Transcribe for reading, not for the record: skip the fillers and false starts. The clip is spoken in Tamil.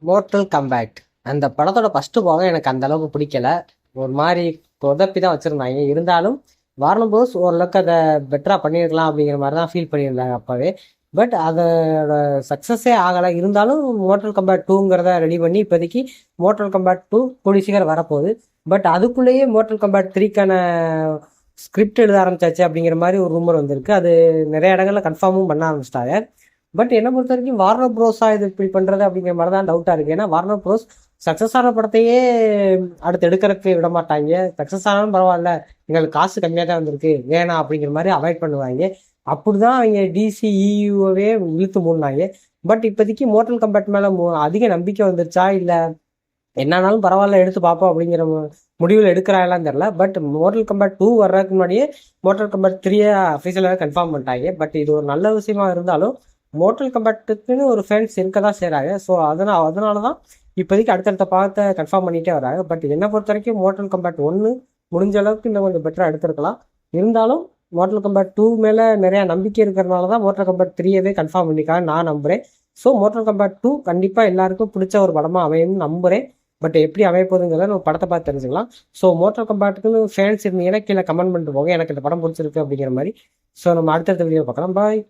மோர்டல் கம்பேட் அந்த படத்தோட ஃபர்ஸ்ட் பாகம் எனக்கு அந்த அளவுக்கு பிடிக்கல. ஒரு மாதிரி சொதப்பி தான் வச்சுருந்தாங்க. இருந்தாலும் வார்னர் ப்ரோஸ் ஓரளவுக்கு அதை பெட்டராக பண்ணியிருக்கலாம் அப்படிங்கிற மாதிரி தான் ஃபீல் பண்ணியிருந்தாங்க அப்போவே. பட் அதோட சக்ஸஸே ஆகலை. இருந்தாலும் மோர்டல் கம்பேட் டூங்கிறத ரெடி பண்ணி இப்போதைக்கு மோர்டல் கம்பேட் டூ கூடிய சீக்கிரம் வரப்போகுது. பட் அதுக்குள்ளேயே மோர்டல் கம்பேட் த்ரீக்கான ஸ்கிரிப்ட் எழுத ஆரம்பிச்சாச்சு அப்படிங்கிற மாதிரி ஒரு ரூமர் வந்திருக்கு. அது நிறைய இடங்கள்ல கன்ஃபார்மும் பண்ண ஆரம்பிச்சிட்டாங்க. பட் என்னை பொறுத்த வரைக்கும் வார்னர் ப்ரோஸா இது இப்படி பண்ணுறது அப்படிங்கிற மாதிரி தான் டவுட்டாக இருக்குது. ஏன்னா வார்னர் ப்ரோஸ் சக்ஸஸ் ஆன படத்தையே அடுத்து எடுக்கிறதுக்கு விட மாட்டாங்க. சக்ஸஸ் ஆனாலும் பரவாயில்ல, எங்களுக்கு காசு கம்மியாக தான் வந்திருக்கு, வேணாம் அப்படிங்கிற மாதிரி அவாய்ட் பண்ணுவாங்க. அப்படிதான் அவங்க டிசிஇயூவே இழுத்து மூடினாங்க. பட் இப்போதைக்கு மோர்டல் கம்பேட் மேலே அதிக நம்பிக்கை வந்துருச்சா இல்லை என்னன்னாலும் பரவாயில்ல எடுத்து பார்ப்போம் அப்படிங்கிற முடிவில் எடுக்கிறாங்களான்னு தெரில. பட் மோர்டல் கம்பேட் டூ வர்றதுக்கு முன்னாடியே மோர்டல் கம்பேட் த்ரீயை அஃபீஷியலாக கன்ஃபார்ம் பண்ணிட்டாங்க. பட் இது ஒரு நல்ல விஷயமா இருந்தாலும் மோர்டல் கம்பேட்டுக்குன்னு ஒரு ஃபேன்ஸ் இருக்க தான் செய்கிறாங்க. ஸோ அதனால தான் இப்போதைக்கு அடுத்தடுத்த பாகத்தை கன்ஃபார்ம் பண்ணிகிட்டே வராங்க. பட் என்னை பொறுத்த வரைக்கும் மோர்டல் கம்பேட் ஒன்று முடிஞ்ச அளவுக்கு இன்னும் கொஞ்சம் பெட்டராக எடுத்துருக்கலாம். இருந்தாலும் மோர்டல் கம்பேட் டூ மேலே நிறையா நம்பிக்கை இருக்கிறதுனால தான் மோர்டல் கம்பேட் த்ரீயவே கன்ஃபார்ம் பண்ணிக்காங்க நான் நம்புகிறேன். ஸோ மோர்டல் கம்பேட் டூ கண்டிப்பாக எல்லாருக்கும் பிடிச்ச ஒரு படமாக அமையும்னு நம்புகிறேன். பட் எப்படி அமைப்போதுங்கிறத நம்ம படத்தை பார்த்து தெரிஞ்சுக்கலாம். ஸோ மோர்டல் கம்பேட்டுக்குன்னு ஃபேன்ஸ் இருந்தீங்கன்னா கீழே கமெண்ட் பண்ணிட்டு போங்க, எனக்கு இந்த படம் பிடிச்சிருக்கு அப்படிங்கிற மாதிரி. ஸோ நம்ம அடுத்தடுத்த வீடியோ பார்க்கலாம். பாய்.